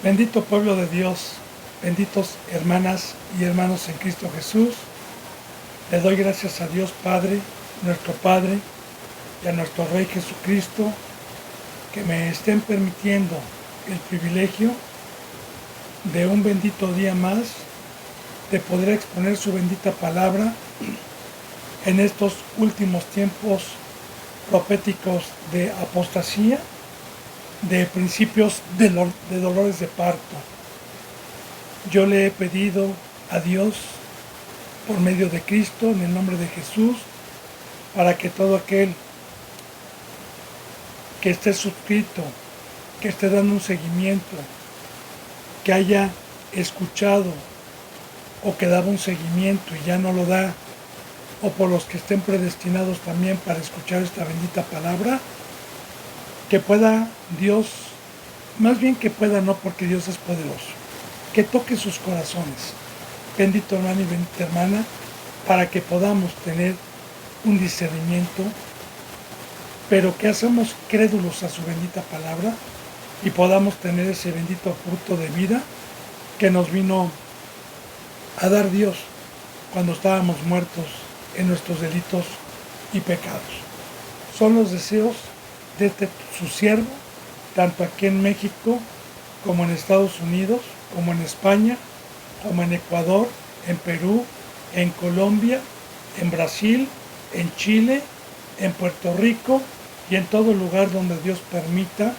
Bendito pueblo de Dios, benditos hermanas y hermanos en Cristo Jesús. Le doy gracias a Dios Padre, nuestro Padre, y a nuestro Rey Jesucristo, que me estén permitiendo el privilegio de un bendito día más, de poder exponer su bendita palabra en estos últimos tiempos proféticos de apostasía, de principios de dolores de parto. Yo le he pedido a Dios, por medio de Cristo, en el nombre de Jesús, para que todo aquel que esté suscrito, que esté dando un seguimiento, que haya escuchado o que daba un seguimiento y ya no lo da, o por los que estén predestinados también para escuchar esta bendita palabra, que pueda Dios, más bien que pueda no, porque Dios es poderoso, que toque sus corazones, bendito hermano y bendita hermana, para que podamos tener un discernimiento, pero que hacemos crédulos a su bendita palabra y podamos tener ese bendito fruto de vida que nos vino a dar Dios cuando estábamos muertos en nuestros delitos y pecados. Son los deseos de su siervo, tanto aquí en México, como en Estados Unidos, como en España, como en Ecuador, en Perú, en Colombia, en Brasil, en Chile, en Puerto Rico y en todo lugar donde Dios permita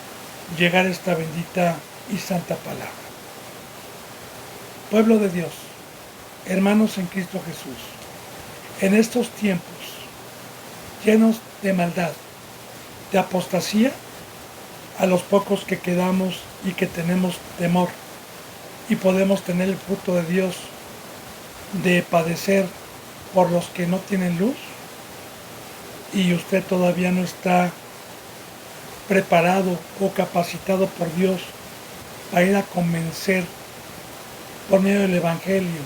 llegar esta bendita y santa palabra. Pueblo de Dios, hermanos en Cristo Jesús, en estos tiempos llenos de maldad, de apostasía, a los pocos que quedamos y que tenemos temor y podemos tener el fruto de Dios de padecer por los que no tienen luz, y usted todavía no está preparado o capacitado por Dios para ir a convencer por medio del Evangelio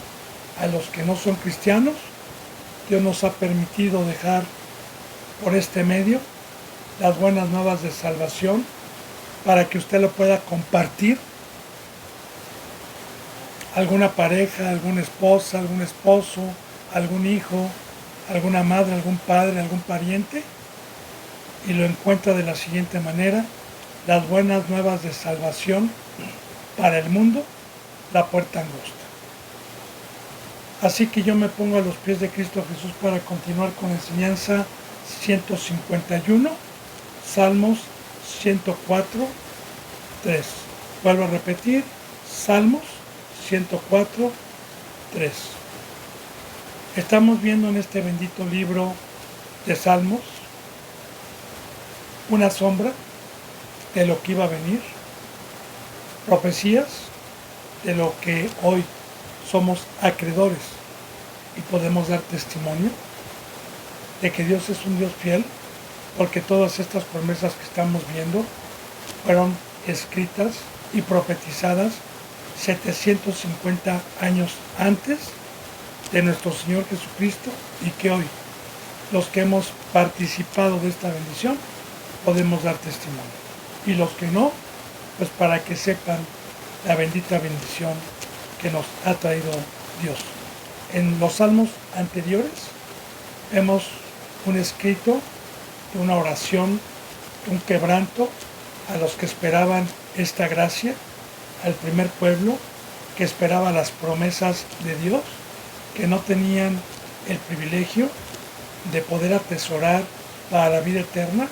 a los que no son cristianos. Dios nos ha permitido dejar por este medio las buenas nuevas de salvación para que usted lo pueda compartir a alguna pareja, alguna esposa, algún esposo, algún hijo, alguna madre, algún padre, algún pariente, y lo encuentra de la siguiente manera: las buenas nuevas de salvación para el mundo, la puerta angosta. Así que yo me pongo a los pies de Cristo Jesús para continuar con la enseñanza 151, Salmos 104, 3. Vuelvo a repetir, Salmos 104, 3. Estamos viendo en este bendito libro de Salmos una sombra de lo que iba a venir, profecías de lo que hoy somos acreedores y podemos dar testimonio de que Dios es un Dios fiel, porque todas estas promesas que estamos viendo fueron escritas y profetizadas 750 años antes de nuestro Señor Jesucristo, y que hoy los que hemos participado de esta bendición podemos dar testimonio, y los que no, pues para que sepan la bendita bendición que nos ha traído Dios. En los salmos anteriores vemos un escrito de una oración, un quebranto a los que esperaban esta gracia, al primer pueblo que esperaba las promesas de Dios, que no tenían el privilegio de poder atesorar para la vida eterna,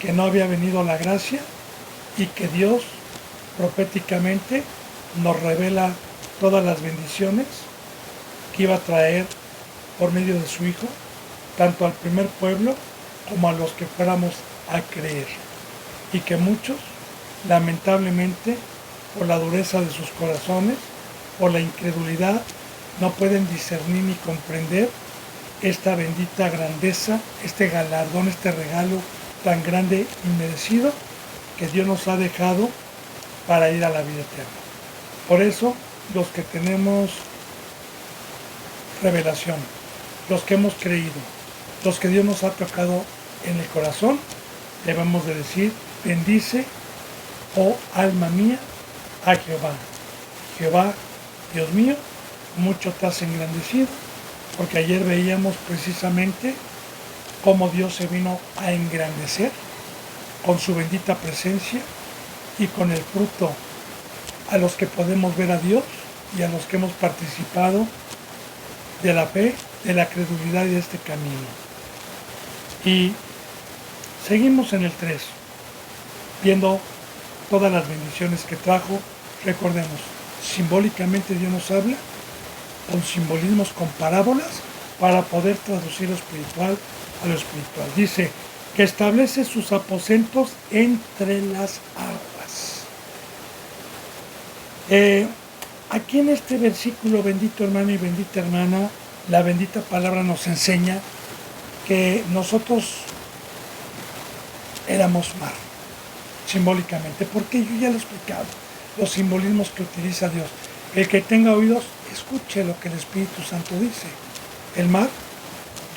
que no había venido la gracia, y que Dios proféticamente nos revela todas las bendiciones que iba a traer por medio de su Hijo, tanto al primer pueblo como a los que fuéramos a creer, y que muchos, lamentablemente, por la dureza de sus corazones, por la incredulidad, no pueden discernir ni comprender esta bendita grandeza, este galardón, este regalo tan grande y merecido que Dios nos ha dejado para ir a la vida eterna. Por eso, los que tenemos revelación, los que hemos creído, los que Dios nos ha tocado en el corazón, debemos de decir: bendice, oh alma mía, a Jehová. Jehová, Dios mío, mucho te has engrandecido, porque ayer veíamos precisamente cómo Dios se vino a engrandecer con su bendita presencia y con el fruto a los que podemos ver a Dios y a los que hemos participado de la fe, de la credulidad y de este camino. Y seguimos en el 3, viendo todas las bendiciones que trajo. Recordemos, simbólicamente Dios nos habla con simbolismos, con parábolas, para poder traducir lo espiritual a lo espiritual. Dice que establece sus aposentos entre las aguas. Aquí en este versículo, bendito hermano y bendita hermana, la bendita palabra nos enseña que nosotros éramos mar, simbólicamente, porque yo ya lo he explicado, los simbolismos que utiliza Dios. El que tenga oídos, escuche lo que el Espíritu Santo dice. El mar,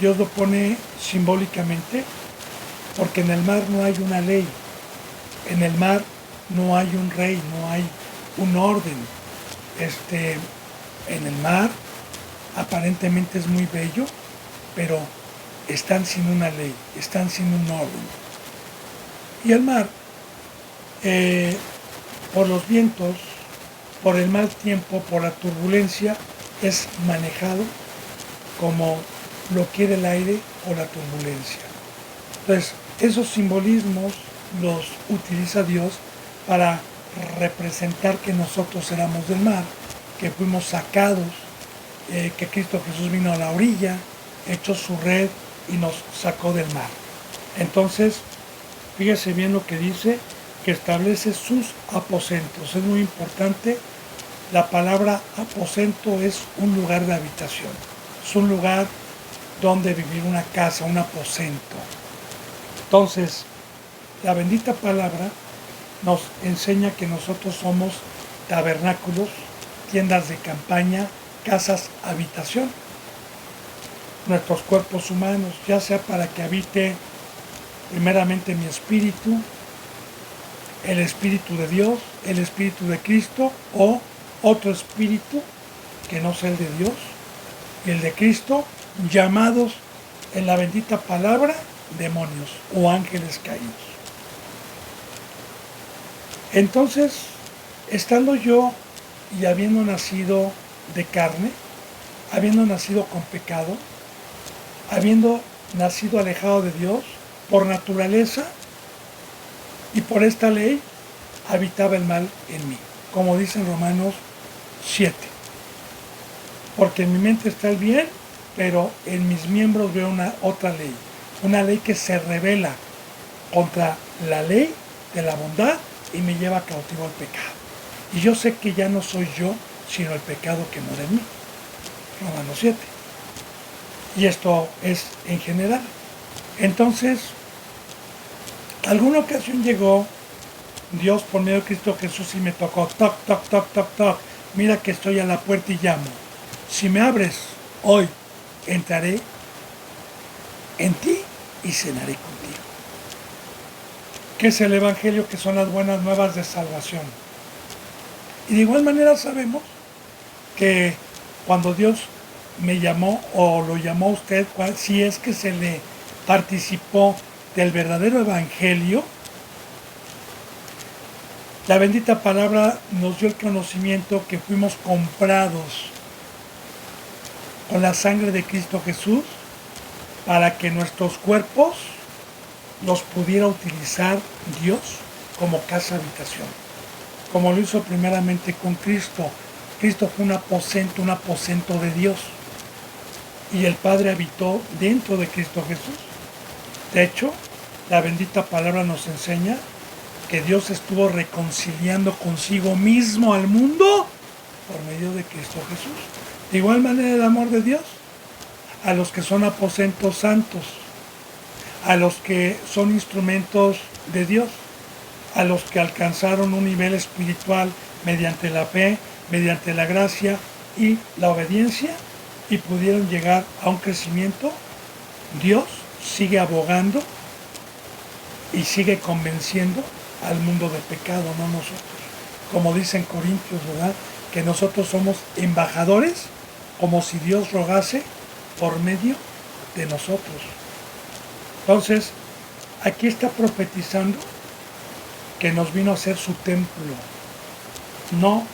Dios lo pone simbólicamente, porque en el mar no hay una ley, en el mar no hay un rey, no hay un orden. En el mar aparentemente es muy bello, pero están sin una ley, están sin un orden. Y el mar, por los vientos, por el mal tiempo, por la turbulencia, es manejado como lo quiere el aire o la turbulencia. Entonces, esos simbolismos los utiliza Dios para representar que nosotros éramos del mar, que fuimos sacados, que Cristo Jesús vino a la orilla, echó su red y nos sacó del mar. Entonces, fíjese bien lo que dice, que establece sus aposentos. Es muy importante, la palabra aposento es un lugar de habitación, es un lugar donde vivir, una casa, un aposento. Entonces, la bendita palabra nos enseña que nosotros somos tabernáculos, tiendas de campaña, casas, habitación. Nuestros cuerpos humanos, ya sea para que habite primeramente mi espíritu, el Espíritu de Dios, el Espíritu de Cristo, o otro espíritu que no sea el de Dios y el de Cristo, llamados en la bendita palabra demonios o ángeles caídos. Entonces, estando yo y habiendo nacido de carne, habiendo nacido con pecado, habiendo nacido alejado de Dios, por naturaleza y por esta ley, habitaba el mal en mí, como dice en Romanos 7. Porque en mi mente está el bien, pero en mis miembros veo una ley que se revela contra la ley de la bondad y me lleva cautivo al pecado. Y yo sé que ya no soy yo, sino el pecado que mora en mí. Romanos 7. Y esto es en general. Entonces, alguna ocasión llegó Dios por medio de Cristo Jesús y me tocó, toc, toc, toc, toc, toc. Mira que estoy a la puerta y llamo. Si me abres hoy, entraré en ti y cenaré contigo. ¿Qué es el Evangelio? Que son las buenas nuevas de salvación. Y de igual manera sabemos que cuando Dios me llamó o lo llamó a usted, si es que se le participó del verdadero Evangelio, la bendita palabra nos dio el conocimiento que fuimos comprados con la sangre de Cristo Jesús para que nuestros cuerpos los pudiera utilizar Dios como casa habitación, como lo hizo primeramente con Cristo. Cristo fue un aposento de Dios, y el Padre habitó dentro de Cristo Jesús. De hecho, la bendita palabra nos enseña que Dios estuvo reconciliando consigo mismo al mundo por medio de Cristo Jesús. De igual manera el amor de Dios a los que son aposentos santos, a los que son instrumentos de Dios, a los que alcanzaron un nivel espiritual mediante la fe, mediante la gracia y la obediencia, y pudieron llegar a un crecimiento. Dios sigue abogando y sigue convenciendo al mundo de pecado, no nosotros. como dicen Corintios, ¿verdad? Que nosotros somos embajadores, como si Dios rogase por medio de nosotros. Entonces, aquí está profetizando que nos vino a ser su templo, no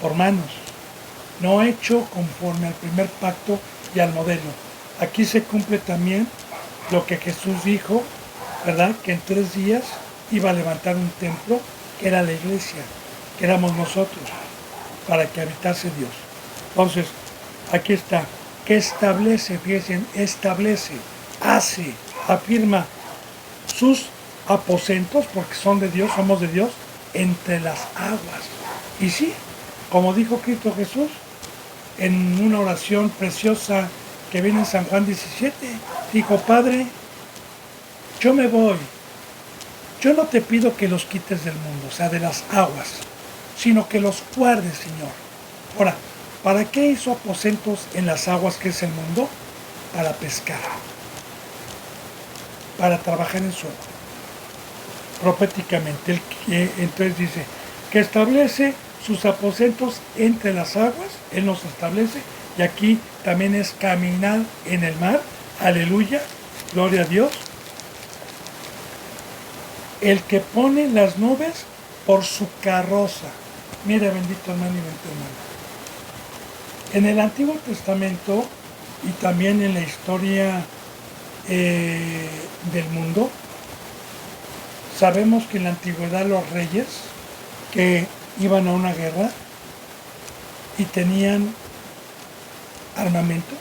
por manos, no hecho conforme al primer pacto y al modelo. Aquí se cumple también lo que Jesús dijo, ¿verdad? Que en 3 días iba a levantar un templo, que era la iglesia, que éramos nosotros, para que habitase Dios. Entonces, aquí está, que establece, fíjense, establece, hace, afirma sus aposentos, porque son de Dios, somos de Dios, entre las aguas. Y sí, como dijo Cristo Jesús, en una oración preciosa que viene en San Juan 17, dijo: Padre, yo me voy, yo no te pido que los quites del mundo, o sea, de las aguas, sino que los guardes, Señor. Ahora, ¿para qué hizo aposentos en las aguas, que es el mundo? Para pescar, para trabajar en su obra. Proféticamente, entonces dice que establece sus aposentos entre las aguas, Él nos establece, y aquí también es caminar en el mar, aleluya, gloria a Dios. El que pone las nubes por su carroza. Mira, bendito hermano y bendito hermano. En el Antiguo Testamento y también en la historia del mundo, sabemos que en la antigüedad los reyes que iban a una guerra y tenían armamento,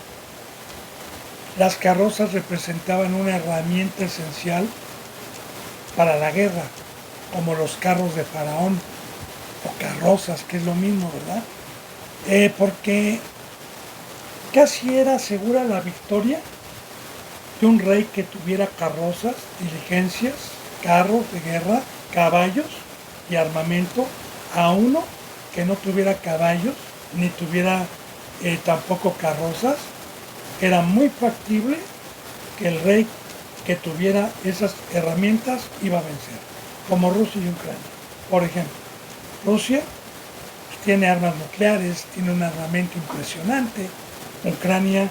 las carrozas representaban una herramienta esencial para la guerra, como los carros de Faraón, o carrozas, que es lo mismo, ¿verdad? Porque casi era segura la victoria de un rey que tuviera carrozas, diligencias, carros de guerra, caballos y armamento, a uno que no tuviera caballos, ni tuviera tampoco carrozas. Era muy factible que el rey que tuviera esas herramientas iba a vencer, como Rusia y Ucrania. Por ejemplo, Rusia tiene armas nucleares, tiene un armamento impresionante. Ucrania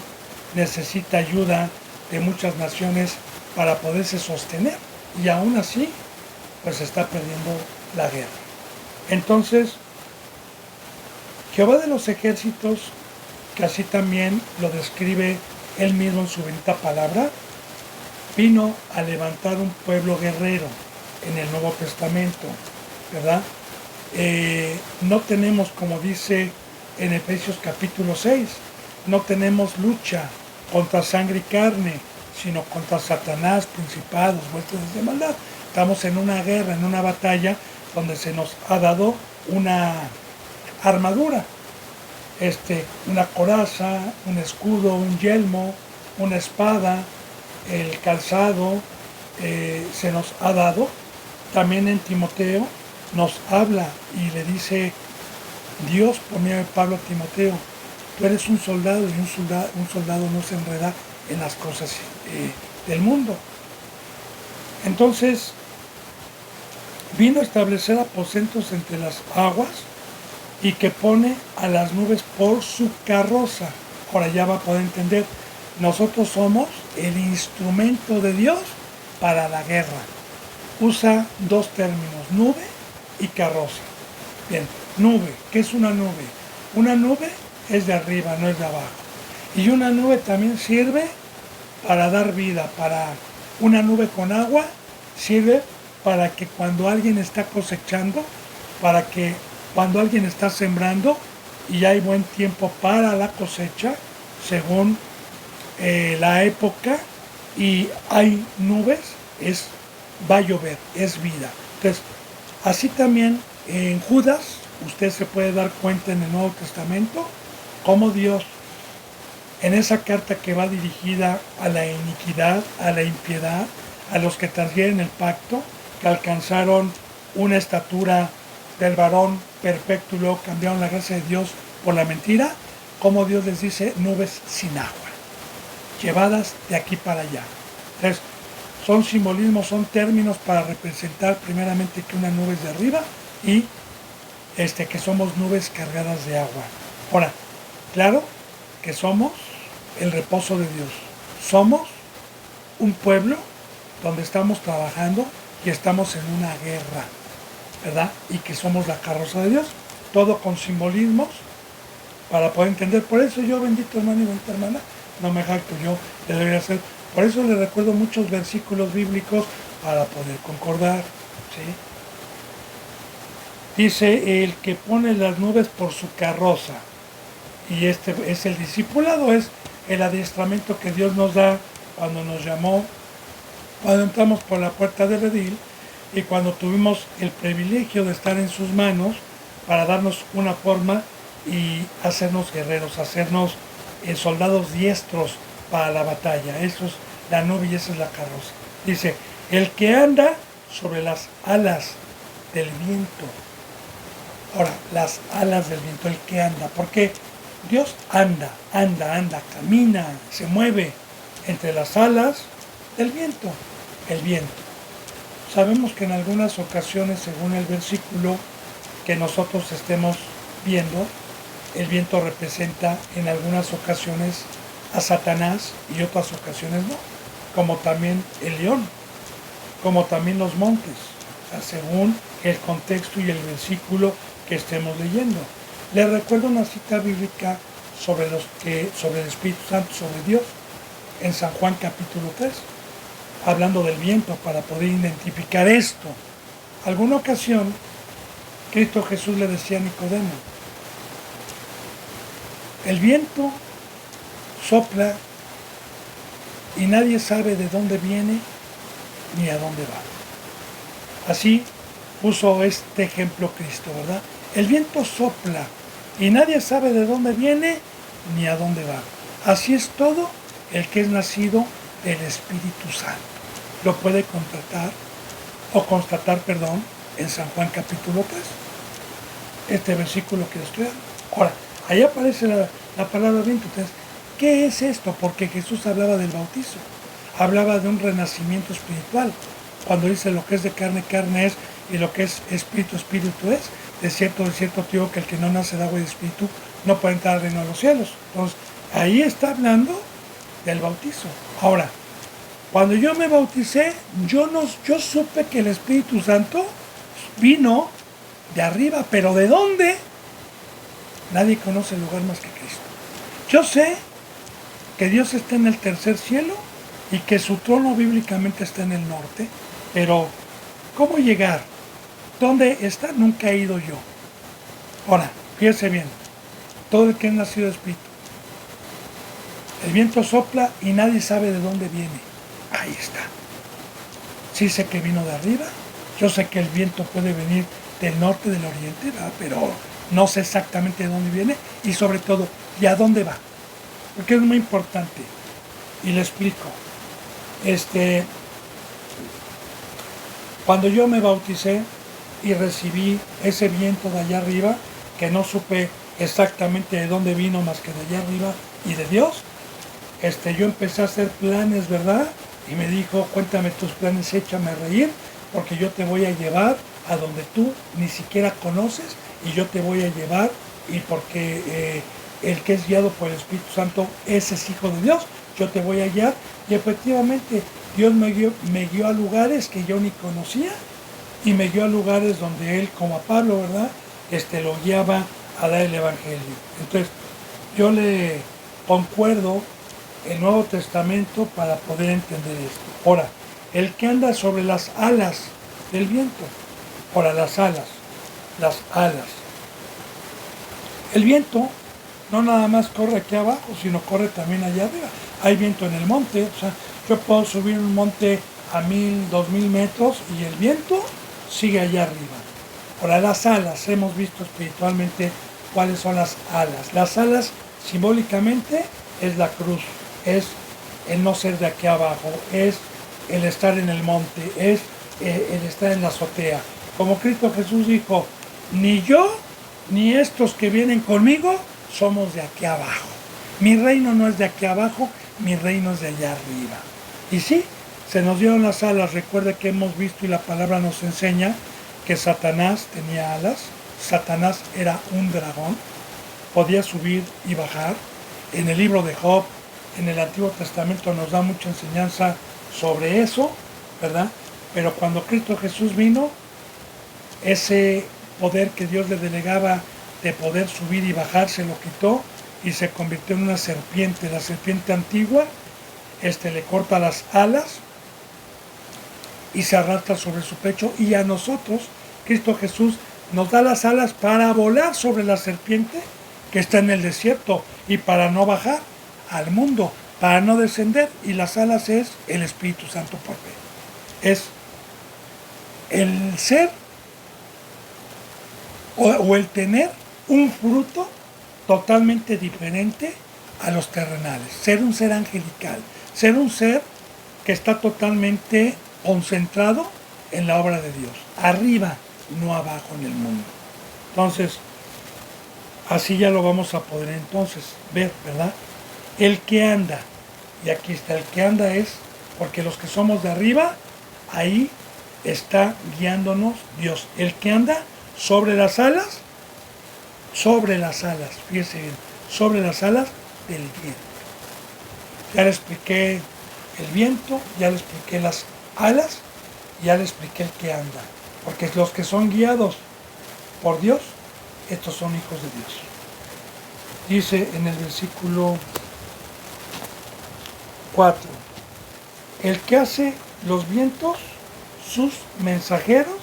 necesita ayuda de muchas naciones para poderse sostener, y aún así pues está perdiendo la guerra. Entonces, Jehová de los ejércitos, que así también lo describe él mismo en su bendita palabra, vino a levantar un pueblo guerrero en el Nuevo Testamento, ¿verdad? No tenemos, como dice en Efesios capítulo 6, no tenemos lucha contra sangre y carne, sino contra Satanás, principados, huestes de maldad. Estamos en una guerra, en una batalla, donde se nos ha dado una armadura, una coraza, un escudo, un yelmo, una espada, el calzado, se nos ha dado. También en Timoteo nos habla y le dice Dios por medio de Pablo a Timoteo: tú eres un soldado, y un soldado no se enreda en las cosas del mundo. Entonces, vino a establecer aposentos entre las aguas, y que pone a las nubes por su carroza. Ahora ya va a poder entender, nosotros somos el instrumento de Dios para la guerra. Usa 2 términos, nube y carroza. Bien, nube, ¿qué es una nube? Una nube es de arriba, no es de abajo. Y una nube también sirve para dar vida, una nube con agua sirve para que cuando alguien está cosechando, para que cuando alguien está sembrando y hay buen tiempo para la cosecha, según la época, y hay nubes, va a llover, es vida. Entonces, así también en Judas, usted se puede dar cuenta en el Nuevo Testamento, cómo Dios, en esa carta que va dirigida a la iniquidad, a la impiedad, a los que transgreden el pacto, que alcanzaron una estatura del varón perfecto y luego cambiaron la gracia de Dios por la mentira, como Dios les dice: nubes sin agua, llevadas de aquí para allá. Entonces, son simbolismos, son términos para representar primeramente que una nube es de arriba y que somos nubes cargadas de agua. Ahora, claro que somos el reposo de Dios. Somos un pueblo donde estamos trabajando y estamos en una guerra, ¿verdad? Y que somos la carroza de Dios, todo con simbolismos para poder entender. Por eso yo, bendito hermano y bendita hermana, no me jacto, yo le debería hacer. Por eso le recuerdo muchos versículos bíblicos para poder concordar, ¿sí? Dice, el que pone las nubes por su carroza, y este es el discipulado, es el adiestramiento que Dios nos da cuando nos llamó, cuando entramos por la puerta de redil y cuando tuvimos el privilegio de estar en sus manos para darnos una forma y hacernos guerreros, hacernos soldados diestros para la batalla. Eso es la nube y esa es la carroza. Dice, el que anda sobre las alas del viento. Ahora, las alas del viento, el que anda, porque Dios anda, camina, se mueve entre las alas del viento, el viento. Sabemos que en algunas ocasiones, según el versículo que nosotros estemos viendo, el viento representa en algunas ocasiones a Satanás y otras ocasiones no, como también el león, como también los montes, o sea, según el contexto y el versículo que estemos leyendo. Les recuerdo una cita bíblica sobre el Espíritu Santo, sobre Dios, en San Juan capítulo 3, hablando del viento para poder identificar esto. Alguna ocasión, Cristo Jesús le decía a Nicodemo, el viento sopla y nadie sabe de dónde viene ni a dónde va. Así puso este ejemplo Cristo, ¿verdad? El viento sopla y nadie sabe de dónde viene ni a dónde va. Así es todo el que es nacido del Espíritu Santo. Lo puede constatar, en San Juan capítulo 3. Este versículo que estoy dando. Ahora, ahí aparece la palabra viento. Entonces, ¿qué es esto? Porque Jesús hablaba del bautizo. Hablaba de un renacimiento espiritual. Cuando dice lo que es de carne, carne es, y lo que es espíritu, espíritu es. De cierto te digo que el que no nace de agua y de espíritu no puede entrar al reino de los cielos. Entonces, ahí está hablando del bautizo. Ahora, cuando yo me bauticé, yo supe que el Espíritu Santo vino de arriba, pero ¿de dónde? Nadie conoce el lugar más que Cristo. Yo sé que Dios está en el tercer cielo y que su trono bíblicamente está en el norte, pero ¿cómo llegar? ¿Dónde está? Nunca he ido yo. Ahora, fíjese bien, todo el que es nacido de Espíritu. El viento sopla y nadie sabe de dónde viene. Ahí está. Sí sé que vino de arriba, yo sé que el viento puede venir del norte, del oriente, ¿verdad? Pero no sé exactamente de dónde viene y sobre todo, ¿y a dónde va? Porque es muy importante. Y le explico. Cuando yo me bauticé y recibí ese viento de allá arriba, que no supe exactamente de dónde vino más que de allá arriba y de Dios, yo empecé a hacer planes, ¿verdad? Y me dijo, cuéntame tus planes, échame a reír, porque yo te voy a llevar a donde tú ni siquiera conoces y yo te voy a llevar, y porque el que es guiado por el Espíritu Santo, ese es hijo de Dios, yo te voy a guiar. Y efectivamente Dios me guió a lugares que yo ni conocía y me guió a lugares donde Él, como a Pablo, ¿verdad? Lo guiaba a dar el Evangelio. Entonces yo le concuerdo el Nuevo Testamento para poder entender esto. Ahora, el que anda sobre las alas del viento. Ahora, las alas. El viento no nada más corre aquí abajo, sino corre también allá arriba. Hay viento en el monte, o sea, yo puedo subir un monte a 1000, 2000 metros y el viento sigue allá arriba. Ahora, las alas, hemos visto espiritualmente cuáles son las alas. Las alas, simbólicamente, es la cruz, es el no ser de aquí abajo, es el estar en el monte, es el estar en la azotea. Como Cristo Jesús dijo, ni yo, ni estos que vienen conmigo, somos de aquí abajo. Mi reino no es de aquí abajo, mi reino es de allá arriba. Y sí, se nos dieron las alas. Recuerde que hemos visto y la palabra nos enseña que Satanás tenía alas, Satanás era un dragón, podía subir y bajar. En el libro de Job, en el Antiguo Testamento, nos da mucha enseñanza sobre eso, ¿verdad? Pero cuando Cristo Jesús vino, ese poder que Dios le delegaba de poder subir y bajar se lo quitó y se convirtió en una serpiente. La serpiente antigua, le corta las alas y se arrastra sobre su pecho, y a nosotros Cristo Jesús nos da las alas para volar sobre la serpiente que está en el desierto y para no bajar al mundo, para no descender, y las alas es el Espíritu Santo por fe. Es el ser o el tener un fruto totalmente diferente a los terrenales, ser un ser angelical, ser un ser que está totalmente concentrado en la obra de Dios, arriba, no abajo en el mundo. Entonces, así ya lo vamos a poder entonces ver, ¿verdad? El que anda, y aquí está, el que anda es, porque los que somos de arriba, ahí está guiándonos Dios. El que anda sobre las alas, fíjese bien, sobre las alas del viento. Ya le expliqué el viento, ya le expliqué las alas, ya le expliqué el que anda. Porque los que son guiados por Dios, estos son hijos de Dios. Dice en el versículo 4, el que hace los vientos sus mensajeros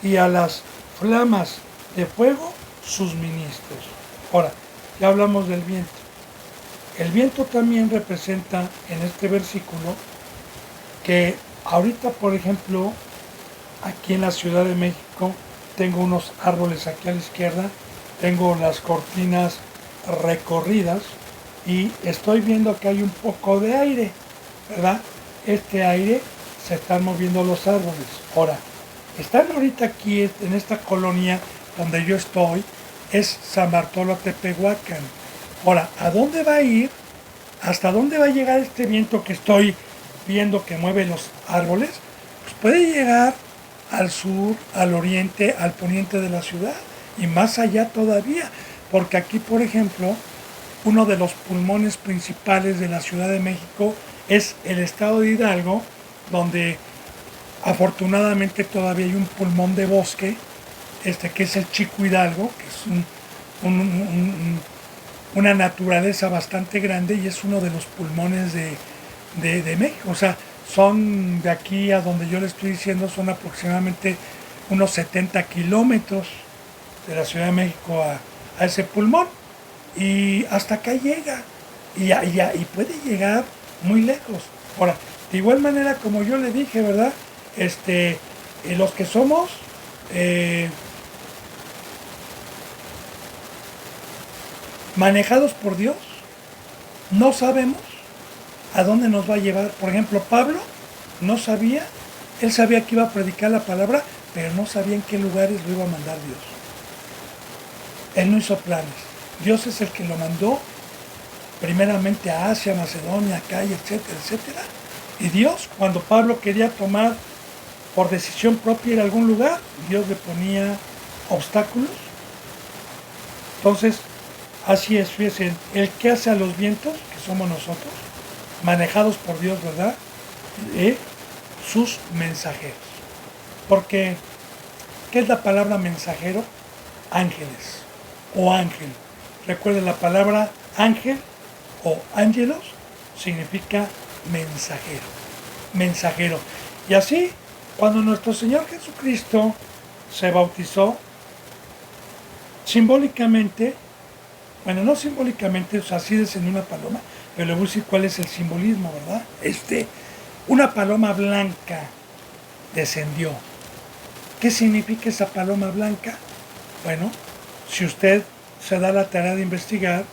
y a las flamas de fuego sus ministros. Ahora, ya hablamos del viento. El viento también representa en este versículo que ahorita, por ejemplo, aquí en la Ciudad de México, tengo unos árboles aquí a la izquierda, tengo las cortinas recorridas y estoy viendo que hay un poco de aire, ¿verdad? Este aire se están moviendo los árboles. Ahora, están ahorita aquí en esta colonia donde yo estoy, es San Bartolo Tepehuacán. Ahora, ¿a dónde va a ir? ¿Hasta dónde va a llegar este viento que estoy viendo que mueve los árboles? Pues puede llegar al sur, al oriente, al poniente de la ciudad y más allá todavía, porque aquí, por ejemplo, uno de los pulmones principales de la Ciudad de México es el estado de Hidalgo, donde afortunadamente todavía hay un pulmón de bosque, que es el Chico Hidalgo, que es una naturaleza bastante grande y es uno de los pulmones de México. O sea, son de aquí a donde yo le estoy diciendo, son aproximadamente unos 70 kilómetros de la Ciudad de México a ese pulmón, y hasta acá llega y puede llegar muy lejos. Ahora, de igual manera, como yo le dije, ¿verdad? Los que somos manejados por Dios, no sabemos a dónde nos va a llevar. Por ejemplo, Pablo no sabía, él sabía que iba a predicar la palabra, pero no sabía en qué lugares lo iba a mandar Dios. Él no hizo planes. Dios es el que lo mandó primeramente a Asia, Macedonia, Acaya, etcétera, etcétera. Y Dios, cuando Pablo quería tomar por decisión propia ir a algún lugar, Dios le ponía obstáculos. Entonces, así es, fíjense, el que hace a los vientos, que somos nosotros, manejados por Dios, ¿verdad? Sus mensajeros. Porque, ¿qué es la palabra mensajero? Ángeles o ángel. Recuerden, la palabra ángel o ángelos significa mensajero. Mensajero. Y así, cuando nuestro Señor Jesucristo se bautizó, simbólicamente, bueno, no simbólicamente, o sea, así descendió una paloma, pero le voy a decir cuál es el simbolismo, ¿verdad? Una paloma blanca descendió. ¿Qué significa esa paloma blanca? Bueno, si usted se da la tarea de investigar,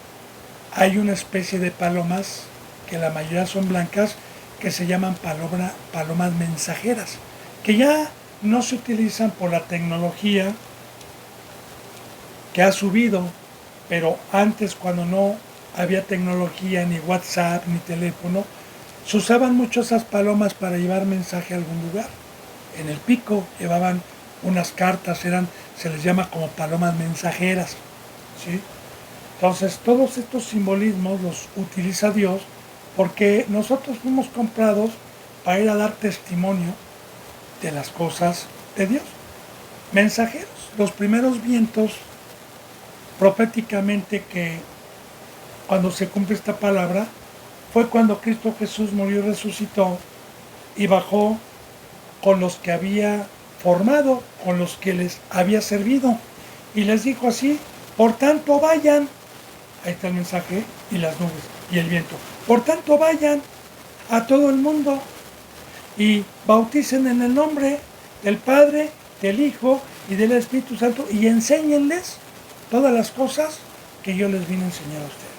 hay una especie de palomas, que la mayoría son blancas, que se llaman palomas mensajeras, que ya no se utilizan por la tecnología que ha subido, pero antes, cuando no había tecnología, ni WhatsApp, ni teléfono, se usaban mucho esas palomas para llevar mensaje a algún lugar. En el pico llevaban unas cartas se les llama como palomas mensajeras, ¿sí? Entonces todos estos simbolismos los utiliza Dios porque nosotros fuimos comprados para ir a dar testimonio de las cosas de Dios. Mensajeros, los primeros vientos proféticamente que cuando se cumple esta palabra fue cuando Cristo Jesús murió y resucitó y bajó con los que había formado, con los que les había servido y les dijo así: por tanto vayan, ahí está el mensaje, y las nubes y el viento, por tanto vayan a todo el mundo y bauticen en el nombre del Padre, del Hijo y del Espíritu Santo y enséñenles todas las cosas que yo les vine a enseñar a ustedes.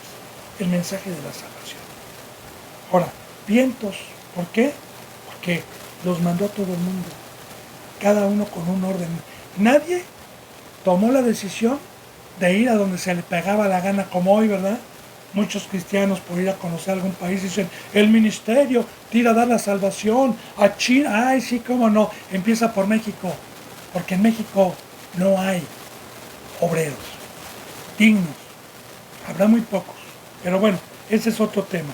El mensaje de la salvación. Ahora, vientos, ¿por qué? Porque los mandó a todo el mundo, cada uno con un orden. Nadie tomó la decisión de ir a donde se le pegaba la gana, como hoy, ¿verdad? Muchos cristianos, por ir a conocer algún país, dicen: el ministerio tira a dar la salvación a China. Ay, sí, cómo no, empieza por México, porque en México no hay obreros dignos, habrá muy pocos, pero bueno, ese es otro tema.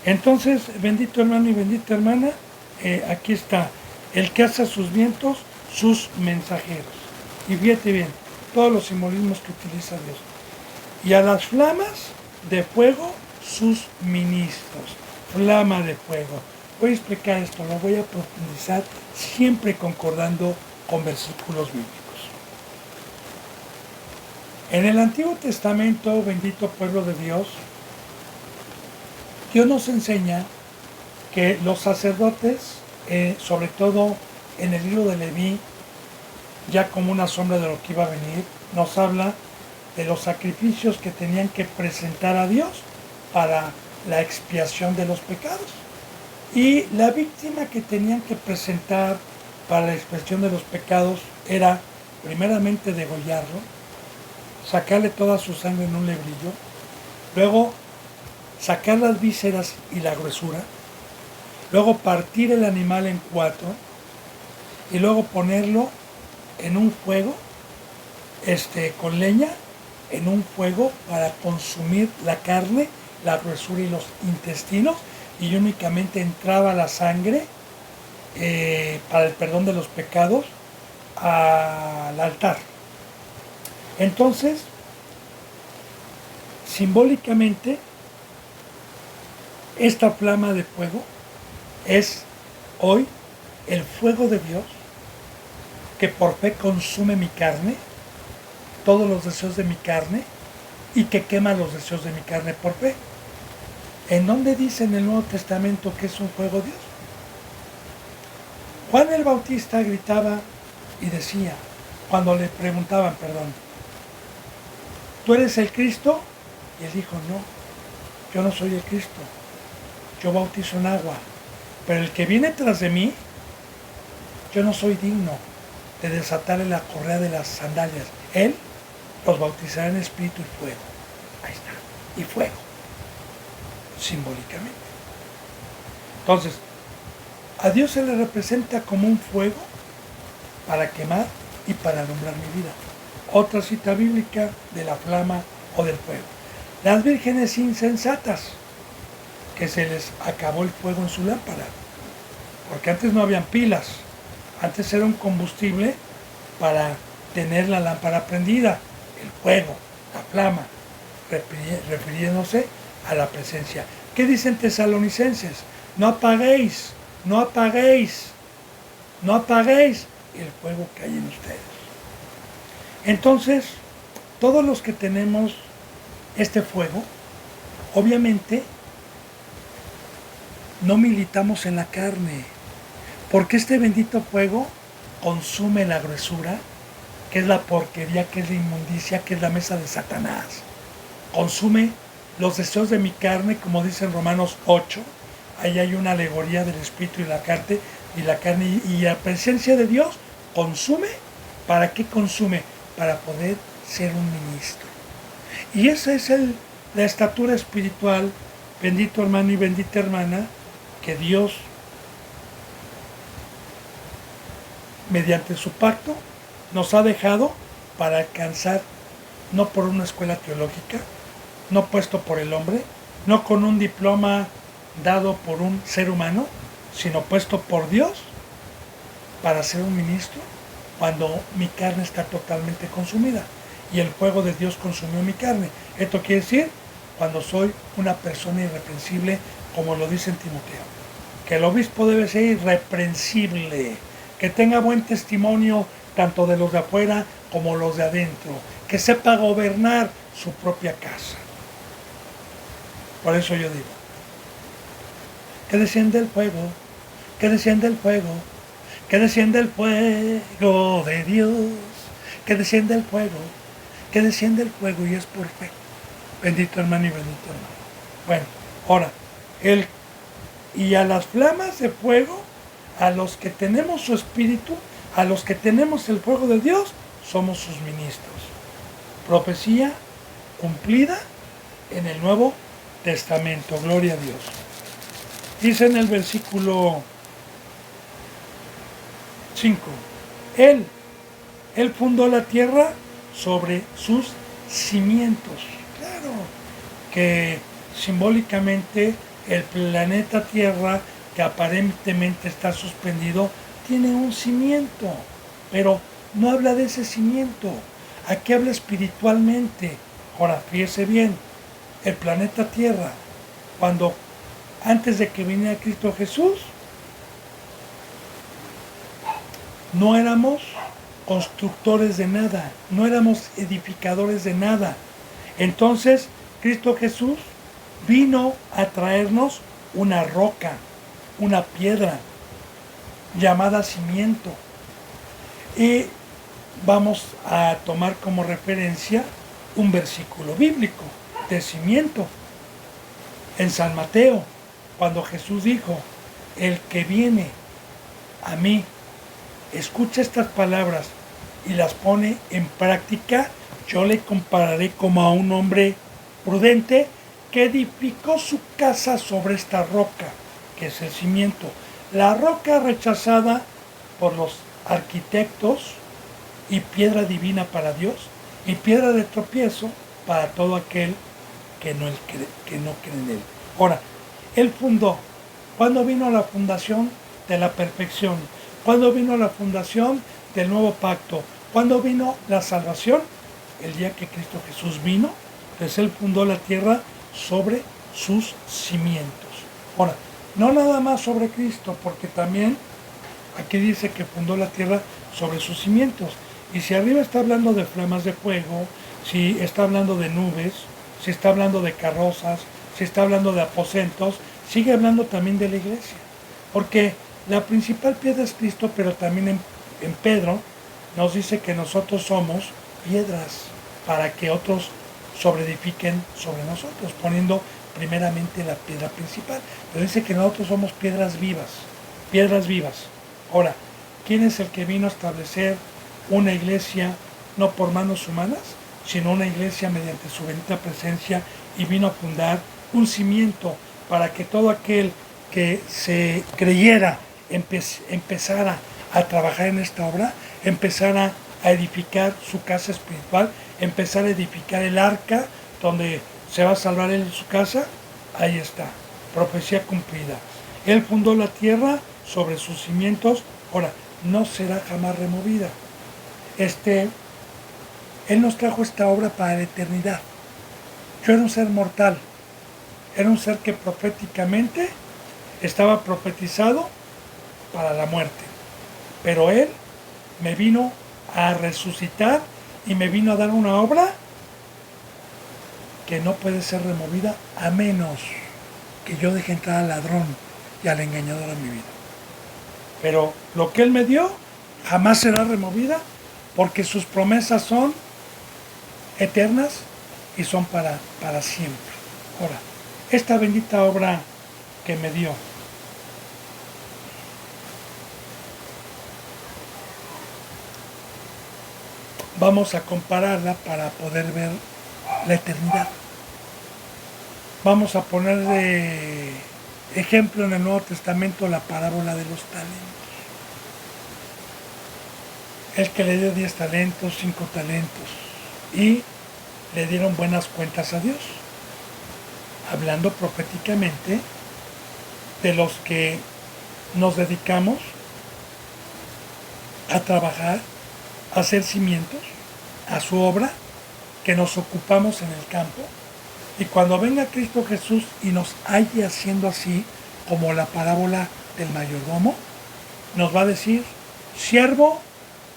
Entonces, bendito hermano y bendita hermana, aquí está, el que hace a sus vientos sus mensajeros. Y fíjate bien, todos los simbolismos que utiliza Dios. Y a las flamas de fuego sus ministros. Flama de fuego. Voy a explicar esto, lo voy a profundizar, siempre concordando con versículos bíblicos. En el Antiguo Testamento, bendito pueblo de Dios, Dios nos enseña que los sacerdotes, sobre todo en el libro de Leví, ya como una sombra de lo que iba a venir, nos habla de los sacrificios que tenían que presentar a Dios para la expiación de los pecados. Y la víctima que tenían que presentar para la expiación de los pecados era primeramente degollarlo, sacarle toda su sangre en un lebrillo, luego sacar las vísceras y la gruesura, luego partir el animal en 4 y luego ponerlo en un fuego, con leña, en un fuego para consumir la carne, la gruesura y los intestinos, y únicamente entraba la sangre para el perdón de los pecados al altar. Entonces, simbólicamente, esta flama de fuego es hoy el fuego de Dios que por fe consume mi carne, todos los deseos de mi carne, y que quema los deseos de mi carne por fe. ¿En dónde dice en el Nuevo Testamento que es un fuego Dios? Juan el Bautista gritaba y decía, cuando le preguntaban, ¿tú eres el Cristo? Y él dijo: no, yo no soy el Cristo, yo bautizo en agua, pero el que viene tras de mí, yo no soy digno de desatarle la correa de las sandalias. Él los bautizará en espíritu y fuego. Ahí está, y fuego, simbólicamente. Entonces, a Dios se le representa como un fuego para quemar y para alumbrar mi vida. Otra cita bíblica de la flama o del fuego. Las vírgenes insensatas, que se les acabó el fuego en su lámpara, porque antes no habían pilas, antes era un combustible para tener la lámpara prendida, el fuego, la flama, refiriéndose a la presencia. ¿Qué dicen Tesalonicenses? No apaguéis, no apaguéis, no apaguéis el fuego que hay en ustedes. Entonces, todos los que tenemos este fuego, obviamente, no militamos en la carne, porque este bendito fuego consume la gruesura, que es la porquería, que es la inmundicia, que es la mesa de Satanás. Consume los deseos de mi carne, como dice en Romanos 8, ahí hay una alegoría del espíritu y la carne, y la presencia de Dios consume. ¿Para qué consume? Para poder ser un ministro. Y esa es la estatura espiritual, bendito hermano y bendita hermana, que Dios mediante su pacto, nos ha dejado para alcanzar, no por una escuela teológica, no puesto por el hombre, no con un diploma dado por un ser humano, sino puesto por Dios para ser un ministro cuando mi carne está totalmente consumida y el fuego de Dios consumió mi carne. Esto quiere decir cuando soy una persona irreprensible, como lo dice en Timoteo, que el obispo debe ser irreprensible, que tenga buen testimonio tanto de los de afuera como los de adentro, que sepa gobernar su propia casa. Por eso yo digo, que desciende el fuego, que desciende el fuego, que desciende el fuego de Dios, que desciende el fuego, que desciende el fuego, y es por fe. Bendito hermano y bendito hermano. Bueno, ahora, y a las flamas de fuego, a los que tenemos su espíritu, a los que tenemos el fuego de Dios, somos sus ministros. Profecía cumplida en el Nuevo Testamento. Gloria a Dios. Dice en el versículo 5, Él fundó la tierra sobre sus cimientos. Claro que simbólicamente el planeta Tierra, que aparentemente está suspendido, tiene un cimiento, pero no habla de ese cimiento. Aquí habla espiritualmente. Ahora, fíjese bien, el planeta Tierra, cuando antes de que viniera Cristo Jesús, no éramos constructores de nada, no éramos edificadores de nada. Entonces, Cristo Jesús vino a traernos una roca, una piedra llamada cimiento. Y vamos a tomar como referencia un versículo bíblico de cimiento. En San Mateo, cuando Jesús dijo, el que viene a mí, escucha estas palabras y las pone en práctica, yo le compararé como a un hombre prudente que edificó su casa sobre esta roca, que es el cimiento. La roca rechazada por los arquitectos y piedra divina para Dios y piedra de tropiezo para todo aquel que no cree en Él. Ahora, Él fundó. ¿Cuándo vino la fundación de la perfección? ¿Cuándo vino la fundación del nuevo pacto? ¿Cuándo vino la salvación? El día que Cristo Jesús vino, pues Él fundó la tierra sobre sus cimientos. Ahora, no nada más sobre Cristo, porque también aquí dice que fundó la tierra sobre sus cimientos. Y si arriba está hablando de flamas de fuego, si está hablando de nubes, si está hablando de carrozas, si está hablando de aposentos, sigue hablando también de la iglesia. Porque la principal piedra es Cristo, pero también en Pedro nos dice que nosotros somos piedras para que otros sobreedifiquen sobre nosotros, poniendo primeramente la piedra principal. Pero dice que nosotros somos piedras vivas, piedras vivas. Ahora, ¿quién es el que vino a establecer una iglesia no por manos humanas, sino una iglesia mediante su bendita presencia, y vino a fundar un cimiento para que todo aquel que se creyera empezara a trabajar en esta obra, empezara a edificar su casa espiritual, empezar a edificar el arca donde se va a salvar él en su casa? Ahí está, profecía cumplida. Él fundó la tierra sobre sus cimientos, ahora, no será jamás removida. Él nos trajo esta obra para la eternidad. Yo era un ser mortal, era un ser que proféticamente estaba profetizado para la muerte, pero Él me vino a resucitar y me vino a dar una obra que no puede ser removida a menos que yo deje entrar al ladrón y al engañador en mi vida. Pero lo que Él me dio jamás será removida, porque sus promesas son eternas y son para siempre. Ahora, esta bendita obra que me dio, vamos a compararla para poder ver la eternidad. Vamos a poner de ejemplo en el Nuevo Testamento la parábola de los talentos. el que le dio 10 talentos, 5 talentos, y le dieron buenas cuentas a Dios, hablando proféticamente de los que nos dedicamos a trabajar, a hacer cimientos, a su obra, que nos ocupamos en el campo, y cuando venga Cristo Jesús y nos halle haciendo así, como la parábola del mayordomo, nos va a decir: siervo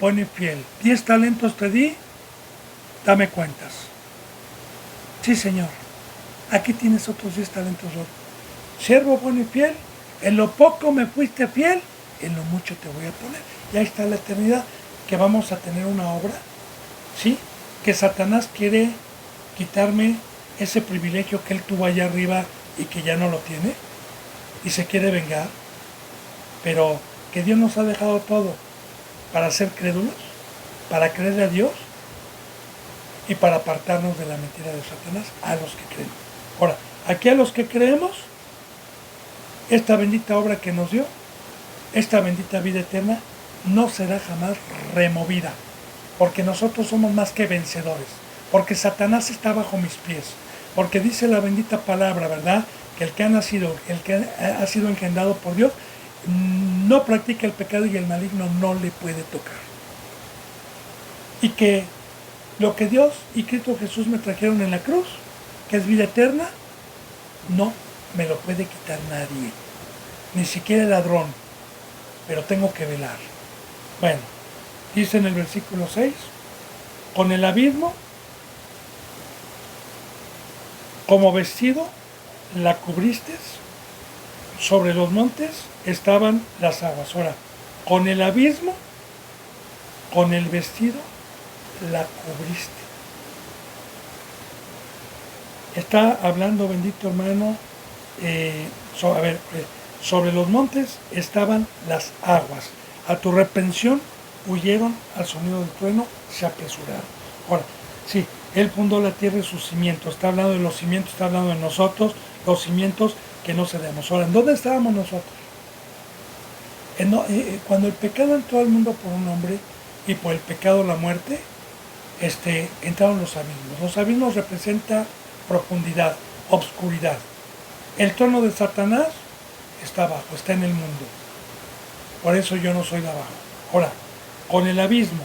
bueno y fiel, 10 talentos te di, dame cuentas. Sí, Señor, aquí tienes otros 10 talentos. Siervo bueno y fiel, en lo poco me fuiste fiel, en lo mucho te voy a poner. Y ahí está la eternidad, que vamos a tener una obra, ¿sí? Que Satanás quiere quitarme ese privilegio que él tuvo allá arriba y que ya no lo tiene, y se quiere vengar, pero que Dios nos ha dejado todo para ser crédulos, para creerle a Dios y para apartarnos de la mentira de Satanás a los que creen. Ahora, aquí a los que creemos, esta bendita obra que nos dio, esta bendita vida eterna, no será jamás removida, porque nosotros somos más que vencedores, porque Satanás está bajo mis pies, porque dice la bendita palabra, ¿verdad?, que el que ha sido engendrado por Dios, no practica el pecado y el maligno no le puede tocar. Y que lo que Dios y Cristo Jesús me trajeron en la cruz, que es vida eterna, no me lo puede quitar nadie, ni siquiera el ladrón, pero tengo que velar. Bueno, dice en el versículo 6, con el abismo como vestido la cubriste, sobre los montes estaban las aguas. Ahora, con el abismo, con el vestido, la cubriste. Está hablando, bendito hermano, sobre los montes estaban las aguas. A tu reprensión huyeron, al sonido del trueno se apresuraron. Ahora, sí, Él fundó la tierra y sus cimientos. Está hablando de los cimientos, está hablando de nosotros, los cimientos que no cedemos. Ahora, ¿en dónde estábamos nosotros? Cuando el pecado entró al mundo por un hombre y por el pecado la muerte, entraron los abismos. Los abismos representan profundidad, obscuridad. El trono de Satanás está abajo, está en el mundo. Por eso yo no soy de abajo. Ahora, con el abismo,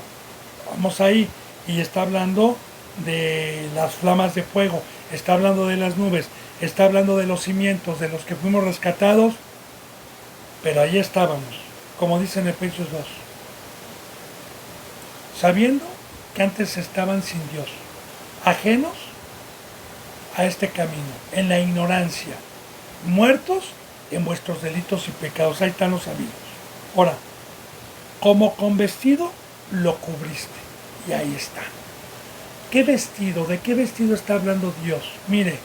vamos ahí, y está hablando de las flamas de fuego, está hablando de las nubes, está hablando de los cimientos, de los que fuimos rescatados, pero ahí estábamos, como dice en Efesios 2, sabiendo que antes estaban sin Dios, ajenos a este camino, en la ignorancia, muertos en vuestros delitos y pecados. Ahí están los abismos. Ahora, como con vestido lo cubriste, y ahí está. ¿Qué vestido? ¿De qué vestido está hablando Dios? Mire,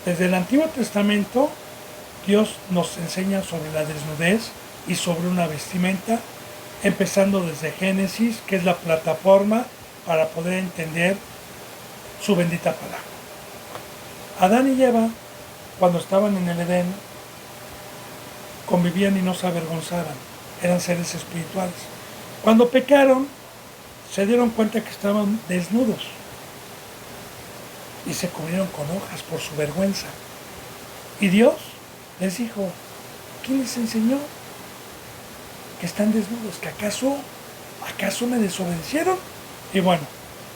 desde el Antiguo Testamento, Dios nos enseña sobre la desnudez y sobre una vestimenta, empezando desde Génesis, que es la plataforma para poder entender su bendita palabra. Adán y Eva, cuando estaban en el Edén, convivían y no se avergonzaban, eran seres espirituales. Cuando pecaron, se dieron cuenta que estaban desnudos y se cubrieron con hojas por su vergüenza. Y Dios les dijo: ¿quién les enseñó que están desnudos? ¿Que acaso me desobedecieron? Y bueno,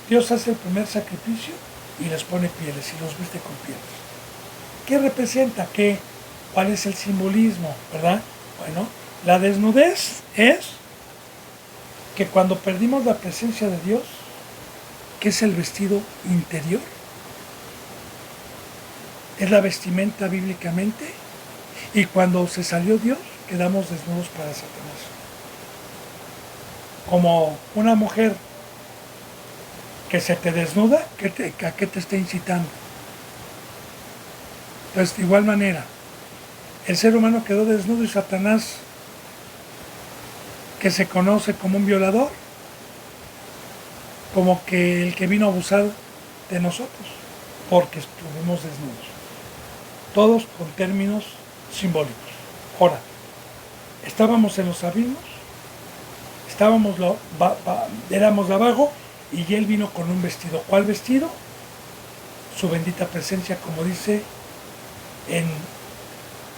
Dios hace el primer sacrificio y les pone pieles y los viste con pieles. ¿Qué representa? ¿Cuál es el simbolismo? ¿Verdad? Bueno, la desnudez es que cuando perdimos la presencia de Dios, que es el vestido interior, es la vestimenta bíblicamente, y cuando se salió Dios, quedamos desnudos para Satanás. Como una mujer que se te desnuda, ¿a qué te está incitando? Entonces, de igual manera, el ser humano quedó desnudo y Satanás, que se conoce como un violador, como que el que vino a abusar de nosotros, porque estuvimos desnudos. Todos con términos simbólicos. Ahora, estábamos en los abismos, éramos de abajo y Él vino con un vestido. ¿Cuál vestido? Su bendita presencia, como dice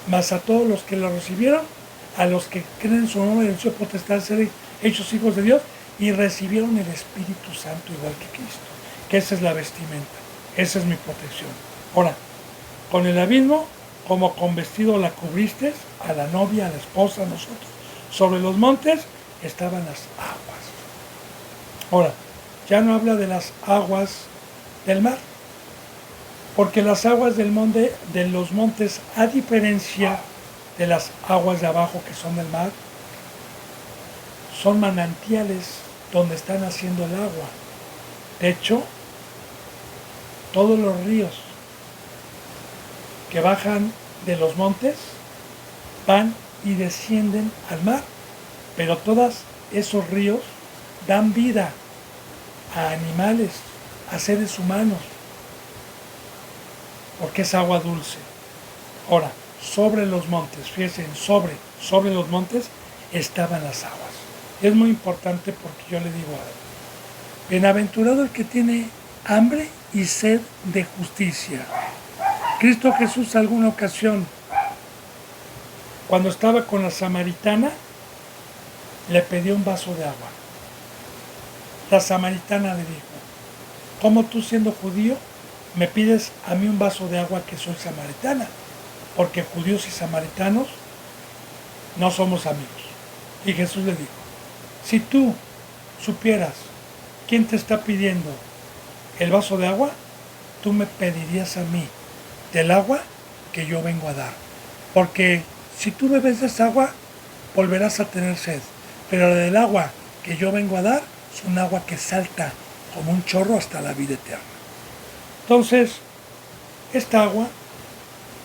mas a todos los que lo recibieron, a los que creen en su nombre y en su potestad ser hechos hijos de Dios, y recibieron el Espíritu Santo igual que Cristo. Que esa es la vestimenta, esa es mi protección. Ahora, con el abismo, como con vestido la cubriste, a la novia, a la esposa, a nosotros. Sobre los montes estaban las aguas. Ahora, ya no habla de las aguas del mar, porque las aguas del monte, de los montes, a diferencia de las aguas de abajo que son del mar, son manantiales donde está naciendo el agua. De hecho, todos los ríos que bajan de los montes van y descienden al mar, pero todos esos ríos dan vida a animales, a seres humanos, porque es agua dulce. Ahora, sobre los montes, fíjense, sobre los montes estaban las aguas. Es muy importante porque yo le digo a él, bienaventurado el que tiene hambre y sed de justicia. Cristo Jesús alguna ocasión, cuando estaba con la samaritana, le pidió un vaso de agua. La samaritana le dijo, ¿cómo tú siendo judío me pides a mí un vaso de agua que soy samaritana? Porque judíos y samaritanos no somos amigos. Y Jesús le dijo, si tú supieras quién te está pidiendo el vaso de agua, tú me pedirías a mí del agua que yo vengo a dar. Porque si tú bebes de esa agua, volverás a tener sed. Pero la del agua que yo vengo a dar es un agua que salta como un chorro hasta la vida eterna. Entonces, esta agua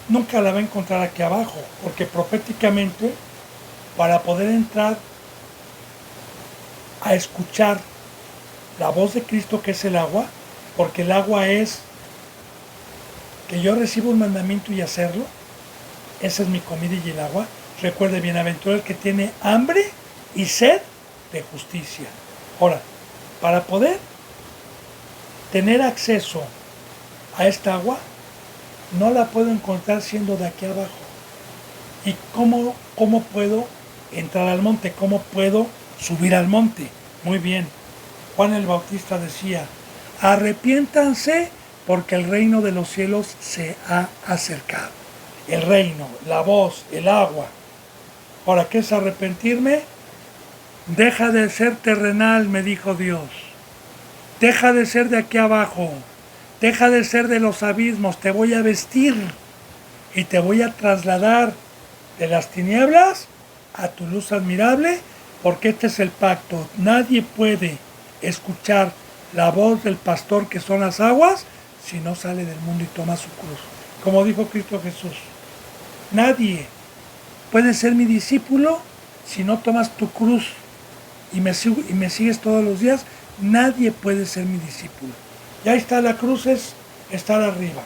nunca la va a encontrar aquí abajo, porque proféticamente, para poder entrar a escuchar la voz de Cristo, que es el agua, porque el agua es que yo recibo un mandamiento y hacerlo, esa es mi comida y el agua. Recuerde, bienaventurado el que tiene hambre y sed de justicia. Ahora, para poder tener acceso a esta agua, no la puedo encontrar siendo de aquí abajo. ¿Y cómo puedo entrar al monte? ¿Cómo puedo subir al monte? Muy bien. Juan el Bautista decía, arrepiéntanse porque el reino de los cielos se ha acercado. El reino, la voz, el agua. Ahora, ¿qué es arrepentirme? Deja de ser terrenal, me dijo Dios. Deja de ser de aquí abajo. Deja de ser de los abismos. Te voy a vestir y te voy a trasladar de las tinieblas a tu luz admirable, porque este es el pacto. Nadie puede escuchar la voz del pastor, que son las aguas, si no sale del mundo y toma su cruz. Como dijo Cristo Jesús, nadie puede ser mi discípulo si no tomas tu cruz y me sigues todos los días. Nadie puede ser mi discípulo. Y ahí está la cruz, es estar arriba.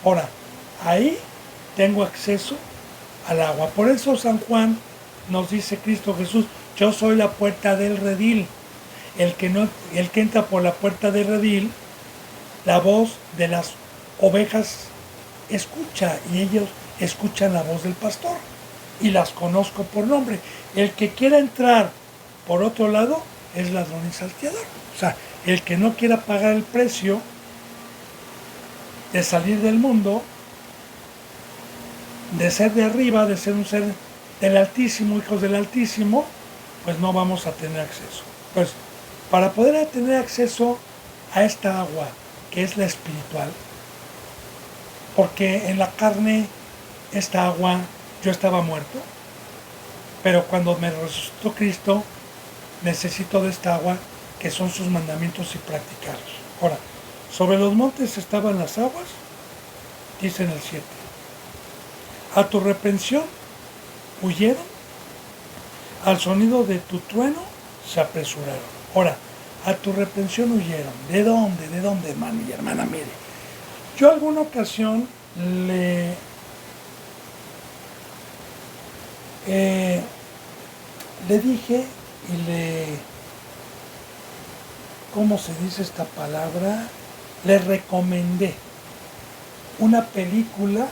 Ahora, ahí tengo acceso al agua. Por eso San Juan nos dice Cristo Jesús, yo soy la puerta del redil. El que entra por la puerta del redil, la voz de las ovejas escucha, y ellos escuchan la voz del pastor y las conozco por nombre. El que quiera entrar por otro lado es ladrón y salteador. O sea, el que no quiera pagar el precio de salir del mundo, de ser de arriba, de ser un ser del Altísimo, hijos del Altísimo, pues no vamos a tener acceso. Pues para poder tener acceso a esta agua, que es la espiritual, porque en la carne, esta agua, yo estaba muerto, pero cuando me resucitó Cristo, necesito de esta agua, que son sus mandamientos y practicarlos. Ahora, sobre los montes estaban las aguas, dice en el 7. A tu reprensión huyeron, al sonido de tu trueno se apresuraron. Ahora, a tu reprensión huyeron. ¿De dónde? ¿De dónde, hermano y hermana? Mire, yo alguna ocasión le dije y ¿cómo se dice esta palabra? Le recomendé una película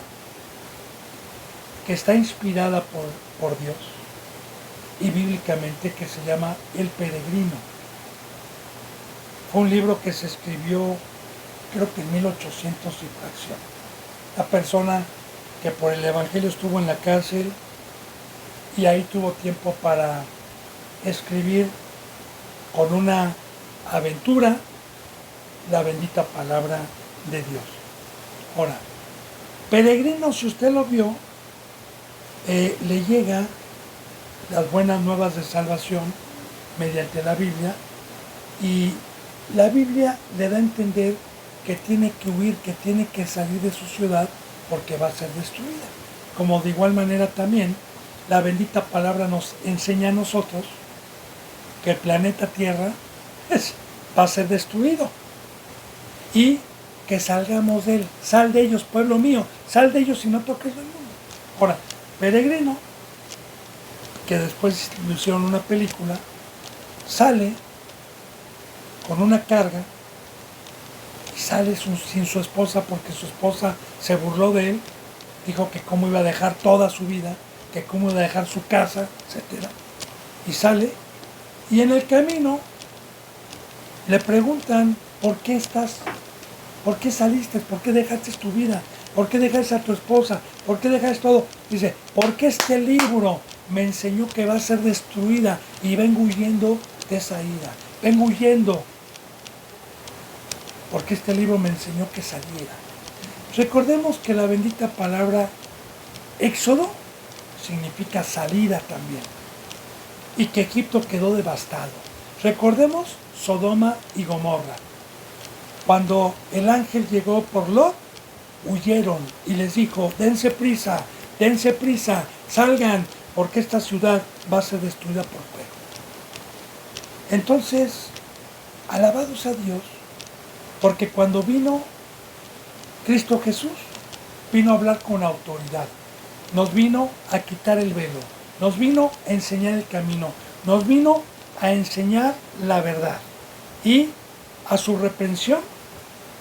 que está inspirada por Dios y bíblicamente, que se llama El Peregrino. Fue un libro que se escribió, creo que en 1800 y fracción. La persona que por el Evangelio estuvo en la cárcel y ahí tuvo tiempo para escribir con una aventura la bendita palabra de Dios. Ahora, Peregrino, si usted lo vio, le llega las buenas nuevas de salvación mediante la Biblia, y la Biblia le da a entender que tiene que huir, que tiene que salir de su ciudad porque va a ser destruida. Como de igual manera también la bendita palabra nos enseña a nosotros que el planeta Tierra va a ser destruido y que salgamos de él. Sal de ellos, pueblo mío, sal de ellos y no toques el mundo. Ahora, Peregrino, que después le hicieron una película, sale con una carga y sale sin su esposa, porque su esposa se burló de él, dijo que cómo iba a dejar toda su vida, que cómo iba a dejar su casa, etc. Y sale, y en el camino le preguntan: ¿por qué estás? ¿Por qué saliste? ¿Por qué dejaste tu vida? ¿Por qué dejaste a tu esposa? ¿Por qué dejaste todo? Dice: porque este libro me enseñó que va a ser destruida y vengo huyendo de esa ira. Vengo huyendo porque este libro me enseñó que saliera. Recordemos que la bendita palabra Éxodo significa salida también, y que Egipto quedó devastado. Recordemos Sodoma y Gomorra. Cuando el ángel llegó por Lot, huyeron y les dijo: dense prisa, salgan, porque esta ciudad va a ser destruida por fuego. Entonces, alabados a Dios, porque cuando vino Cristo Jesús, vino a hablar con autoridad, nos vino a quitar el velo, nos vino a enseñar el camino, nos vino a enseñar la verdad, y a su reprensión,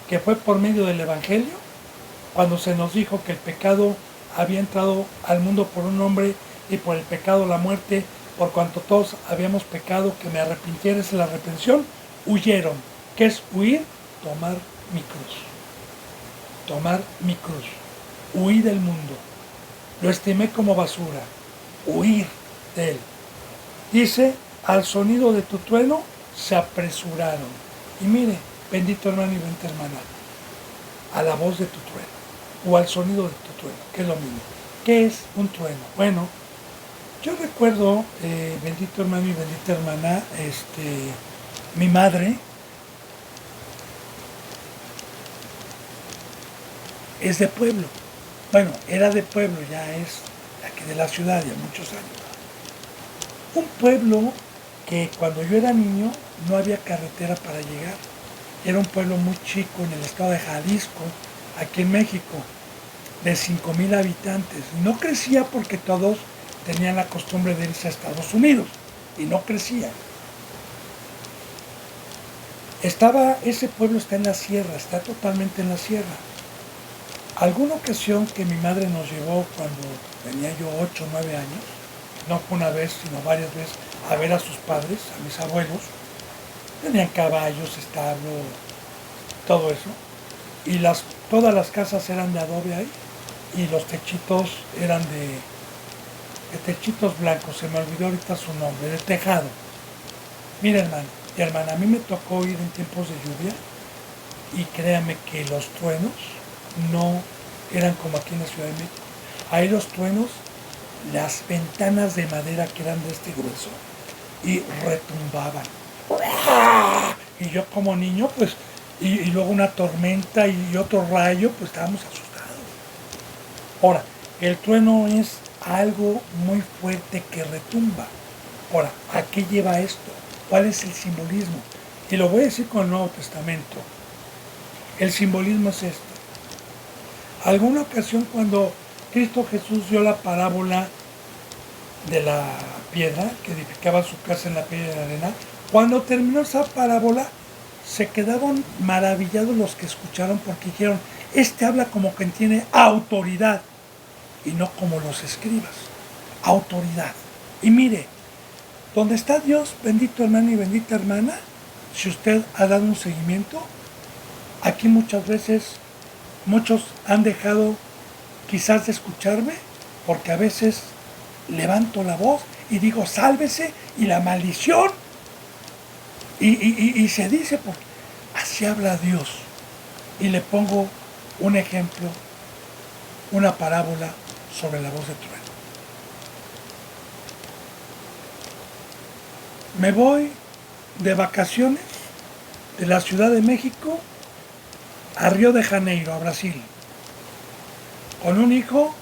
que fue por medio del Evangelio, cuando se nos dijo que el pecado había entrado al mundo por un hombre, y por el pecado la muerte, por cuanto todos habíamos pecado, que me arrepintiera, es la reprensión. Huyeron. ¿Qué es huir? Tomar mi cruz. Tomar mi cruz. Huí del mundo. Lo estimé como basura. Huir de él. Dice: al sonido de tu trueno se apresuraron. Y mire, bendito hermano y bendita hermana, a la voz de tu trueno, o al sonido de tu trueno, que es lo mismo. ¿Qué es un trueno? Bueno, yo recuerdo, bendito hermano y bendita hermana, mi madre es de pueblo. Bueno, era de pueblo, ya es aquí de la ciudad, ya muchos años. Un pueblo que cuando yo era niño no había carretera para llegar. Era un pueblo muy chico en el estado de Jalisco, aquí en México, de 5,000 habitantes. No crecía porque todos tenían la costumbre de irse a Estados Unidos, y no crecía. Ese pueblo está en la sierra, está totalmente en la sierra. Alguna ocasión que mi madre nos llevó cuando tenía yo 8 o 9 años, no fue una vez, sino varias veces, a ver a sus padres, a mis abuelos. Tenían caballos, establo, todo eso. Y todas las casas eran de adobe ahí, y los techitos eran de techitos blancos, se me olvidó ahorita su nombre, de tejado. Mira, hermano y hermana, a mí me tocó ir en tiempos de lluvia, y créame que los truenos no eran como aquí en la Ciudad de México. Ahí los truenos, las ventanas de madera que eran de este grueso, y retumbaban. Y yo como niño, pues, y luego una tormenta y otro rayo, pues estábamos asustados. Ahora, el trueno es algo muy fuerte que retumba. Ahora, ¿a qué lleva esto? ¿Cuál es el simbolismo? Y lo voy a decir con el Nuevo Testamento. El simbolismo es este. Alguna ocasión, cuando Cristo Jesús dio la parábola de la piedra, que edificaba su casa en la piedra de la arena, cuando terminó esa parábola, se quedaron maravillados los que escucharon porque dijeron, este habla como quien tiene autoridad y no como los escribas. Autoridad. Y mire, donde está Dios, bendito hermano y bendita hermana, si usted ha dado un seguimiento, aquí muchas veces muchos han dejado quizás de escucharme porque a veces levanto la voz y digo sálvese y la maldición y se dice porque así habla Dios. Y le pongo un ejemplo, una parábola sobre la voz de trueno. Me voy de vacaciones de la Ciudad de México a Río de Janeiro, a Brasil, con un hijo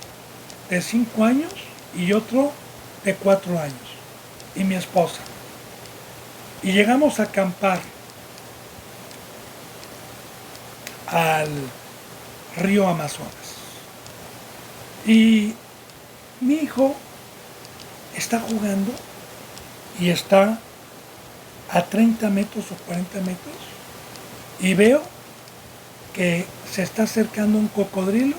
de 5 años y otro de 4 años, y mi esposa. Y llegamos a acampar al río Amazonas. Y mi hijo está jugando y está a 30 metros o 40 metros y veo que se está acercando un cocodrilo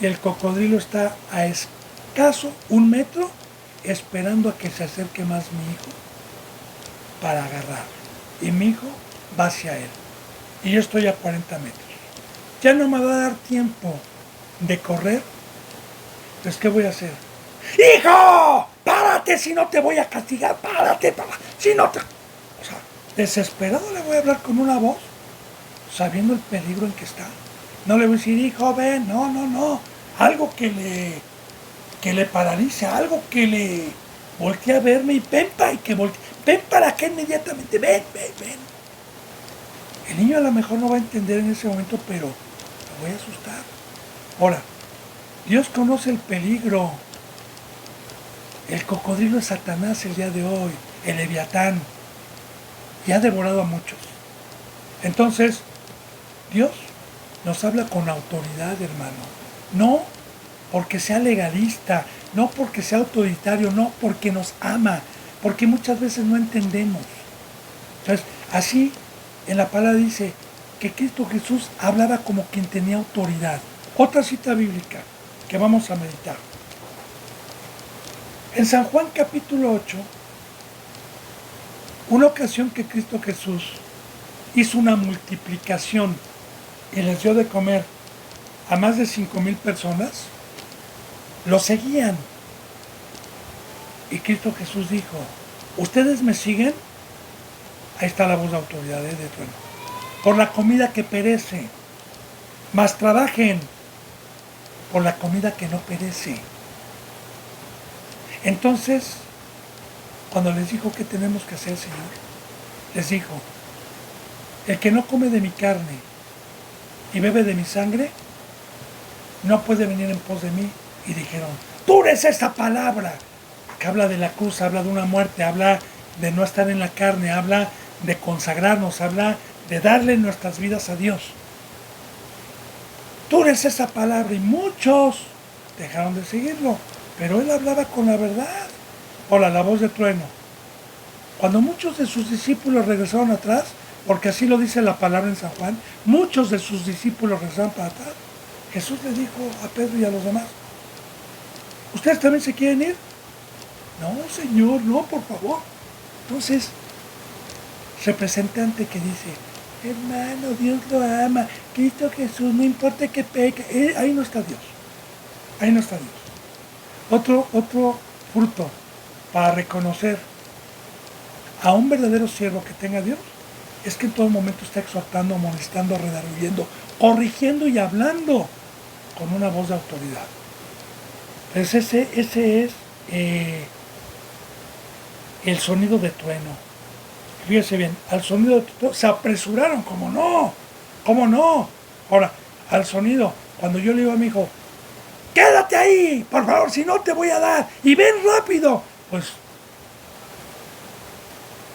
y el cocodrilo está a escaso 1 metro esperando a que se acerque más mi hijo para agarrar. Y mi hijo va hacia él. Y yo estoy a 40 metros. Ya no me va a dar tiempo de correr. Entonces, ¿qué voy a hacer? ¡Hijo! ¡Párate! Si no te voy a castigar. ¡Párate! Si no te... O sea, desesperado le voy a hablar con una voz, sabiendo el peligro en que está. No le voy a decir, hijo, ven. No. Algo que le paralice, algo que le voltee a verme y ven para acá inmediatamente. Ven. El niño a lo mejor no va a entender en ese momento, pero lo voy a asustar. Ahora, Dios conoce el peligro. El cocodrilo es Satanás el día de hoy, el Leviatán, y ha devorado a muchos. Entonces, Dios nos habla con autoridad, hermano. No porque sea legalista, no porque sea autoritario, no porque nos ama, porque muchas veces no entendemos. Entonces, así en la palabra dice que Cristo Jesús hablaba como quien tenía autoridad. Otra cita bíblica que vamos a meditar. En San Juan capítulo 8, una ocasión que Cristo Jesús hizo una multiplicación y les dio de comer a más de 5,000 personas, lo seguían. Y Cristo Jesús dijo, ¿ustedes me siguen? Ahí está la voz de autoridad de trueno. Por la comida que perece, mas trabajen por la comida que no perece. Entonces, cuando les dijo qué tenemos que hacer, Señor, les dijo, el que no come de mi carne y bebe de mi sangre, no puede venir en pos de mí. Y dijeron, tú eres esta palabra, que habla de la cruz, habla de una muerte, habla de no estar en la carne, habla de consagrarnos, habla de darle nuestras vidas a Dios. Tú eres esa palabra, y muchos dejaron de seguirlo, pero él hablaba con la verdad. Hola, la voz de trueno. Cuando muchos de sus discípulos regresaron atrás, porque así lo dice la palabra en San Juan, muchos de sus discípulos regresaron para atrás, Jesús le dijo a Pedro y a los demás, ¿ustedes también se quieren ir? No, Señor, no, por favor. Entonces, representante que dice, hermano, Dios lo ama, Cristo Jesús, no importa que peque, ahí no está Dios. Ahí no está Dios. Otro fruto para reconocer a un verdadero siervo que tenga a Dios es que en todo momento está exhortando, amonestando, redarguyendo, corrigiendo y hablando con una voz de autoridad. Entonces ese es el sonido de trueno. Fíjese bien, al sonido de trueno se apresuraron, ¿cómo no? Ahora, al sonido, cuando yo le digo a mi hijo, quédate ahí, por favor, si no te voy a dar, y ven rápido. Pues,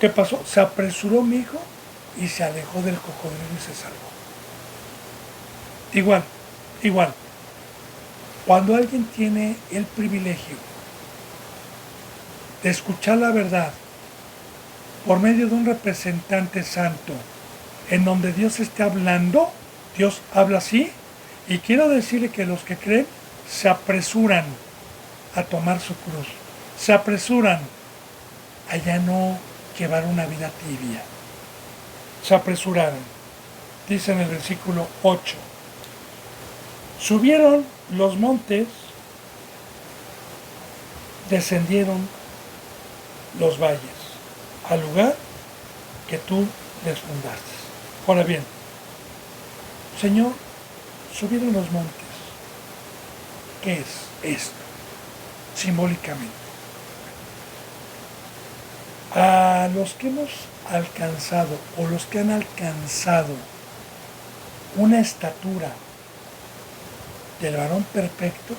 ¿qué pasó? Se apresuró mi hijo y se alejó del cocodrilo y se salvó. Igual. Cuando alguien tiene el privilegio de escuchar la verdad por medio de un representante santo, en donde Dios esté hablando, Dios habla así, y quiero decirle que los que creen se apresuran a tomar su cruz, se apresuran a ya no llevar una vida tibia, se apresuraron. Dice en el versículo 8, subieron los montes, descendieron los valles, al lugar que tú les fundaste. Ahora bien, Señor, subieron los montes. ¿Qué es esto? Simbólicamente. A los que hemos alcanzado o los que han alcanzado una estatura del varón perfecto,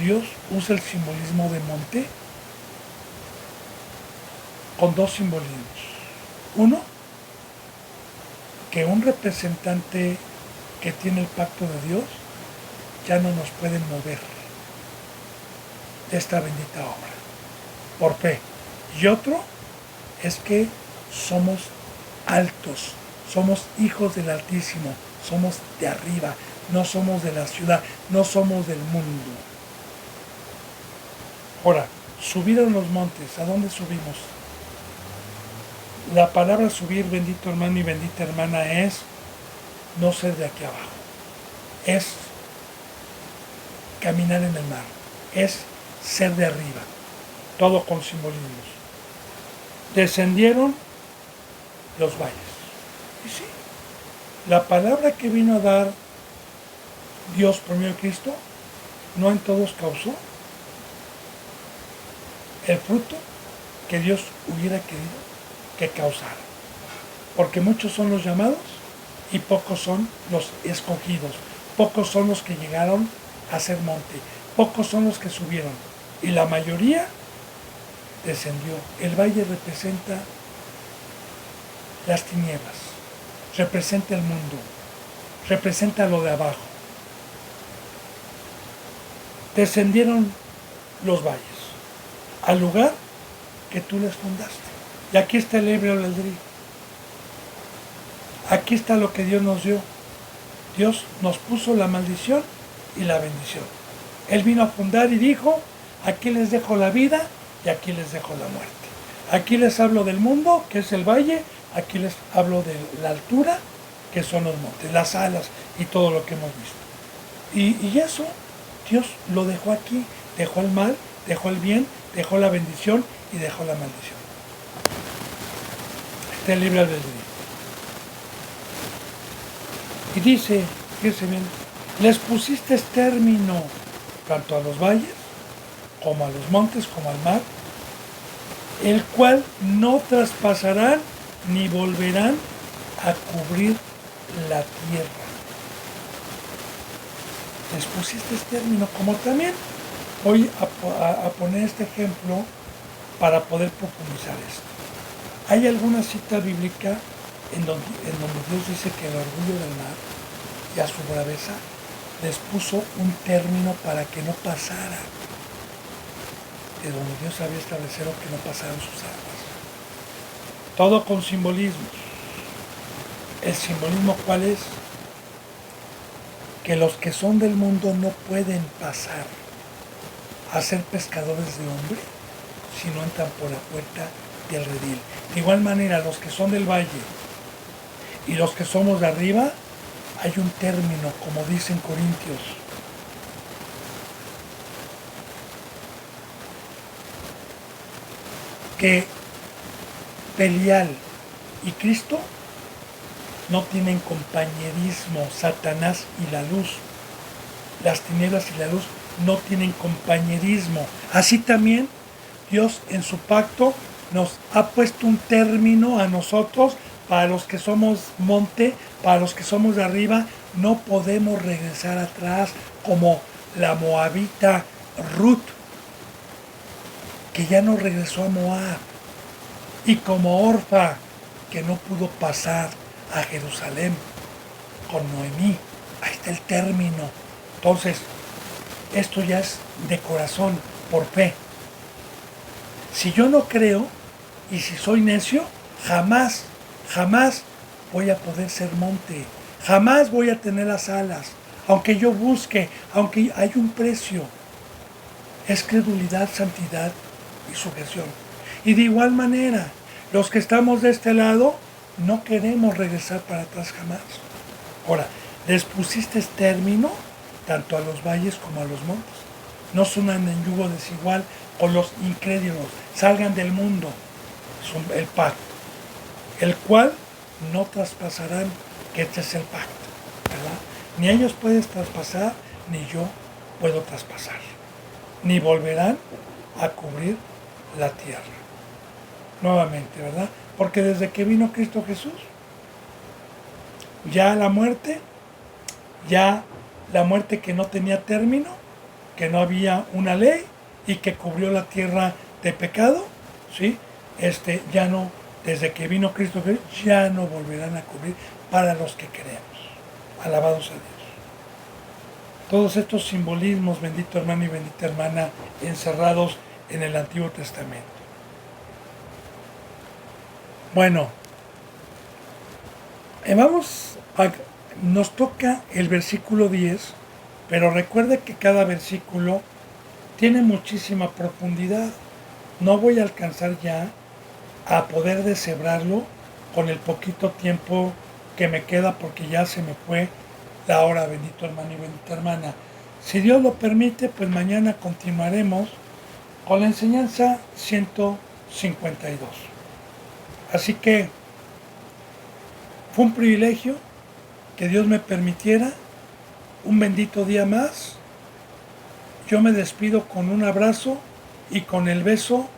Dios usa el simbolismo de monte con dos simbolismos. Uno, que un representante que tiene el pacto de Dios ya no nos puede mover de esta bendita obra por fe. Y otro es que somos altos, somos hijos del Altísimo, somos de arriba, no somos de la ciudad, no somos del mundo. Ahora, subir a los montes, ¿a dónde subimos? La palabra subir, bendito hermano y bendita hermana, es no ser de aquí abajo, es caminar en el mar, es ser de arriba, todo con simbolismos. Descendieron los valles. Y sí, la palabra que vino a dar Dios por medio de Cristo, no en todos causó el fruto que Dios hubiera querido que causara. Porque muchos son los llamados y pocos son los escogidos. Pocos son los que llegaron a ser monte. Pocos son los que subieron. Y la mayoría descendió. El valle representa las tinieblas, representa el mundo, representa lo de abajo. Descendieron los valles al lugar que tú les fundaste. Y aquí está el libre albedrío. Aquí está lo que Dios nos dio. Dios nos puso la maldición y la bendición. Él vino a fundar y dijo, aquí les dejo la vida y aquí les dejo la muerte. Aquí les hablo del mundo, que es el valle, aquí les hablo de la altura, que son los montes, las alas y todo lo que hemos visto. Y eso Dios lo dejó aquí, dejó el mal, dejó el bien, dejó la bendición y dejó la maldición. Está el libre albedrío. Y dice, fíjense bien, les pusiste término tanto a los valles, como a los montes, como al mar, el cual no traspasarán ni volverán a cubrir la tierra. Les pusiste término, como también voy a poner este ejemplo para poder profundizar esto. Hay alguna cita bíblica en donde Dios dice que el orgullo del mar y a su braveza les puso un término para que no pasara de donde Dios había establecido que no pasaran sus aguas. Todo con simbolismos. El simbolismo, ¿cuál es? Que los que son del mundo no pueden pasar a ser pescadores de hombre si no entran por la puerta del redil. De igual manera, los que son del valle y los que somos de arriba, hay un término, como dicen Corintios. Que Belial y Cristo no tienen compañerismo. Satanás y la luz, las tinieblas y la luz no tienen compañerismo. Así también Dios en su pacto nos ha puesto un término a nosotros, para los que somos monte, para los que somos de arriba. No podemos regresar atrás como la moabita Ruth, que ya no regresó a Moab, y como Orfa, que no pudo pasar a Jerusalén con Noemí. Ahí está el término. Entonces, esto ya es de corazón, por fe. Si yo no creo y si soy necio, jamás, jamás voy a poder ser monte. Jamás voy a tener las alas. Aunque yo busque, aunque hay un precio. Es credulidad, santidad y sujeción. Y de igual manera, los que estamos de este lado, no queremos regresar para atrás jamás. Ahora, les pusiste término tanto a los valles como a los montes. No se unan en yugo desigual con los incrédulos. Salgan del mundo. Es el pacto. El cual no traspasarán, que este es el pacto. ¿Verdad? Ni ellos pueden traspasar, ni yo puedo traspasar. Ni volverán a cubrir la tierra. Nuevamente, ¿verdad? Porque desde que vino Cristo Jesús, ya la muerte que no tenía término, que no había una ley y que cubrió la tierra de pecado, ¿sí? Ya no, desde que vino Cristo Jesús, ya no volverán a cubrir para los que creemos. Alabados a Dios. Todos estos simbolismos, bendito hermano y bendita hermana, encerrados en el Antiguo Testamento. Bueno, nos toca el versículo 10, pero recuerde que cada versículo tiene muchísima profundidad. No voy a alcanzar ya a poder deshebrarlo con el poquito tiempo que me queda porque ya se me fue la hora, bendito hermano y bendita hermana. Si Dios lo permite, pues mañana continuaremos con la enseñanza 152. Así que fue un privilegio que Dios me permitiera un bendito día más. Yo me despido con un abrazo y con el beso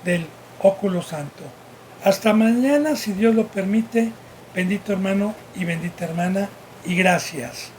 del óculo santo. Hasta mañana, si Dios lo permite, bendito hermano y bendita hermana, y gracias.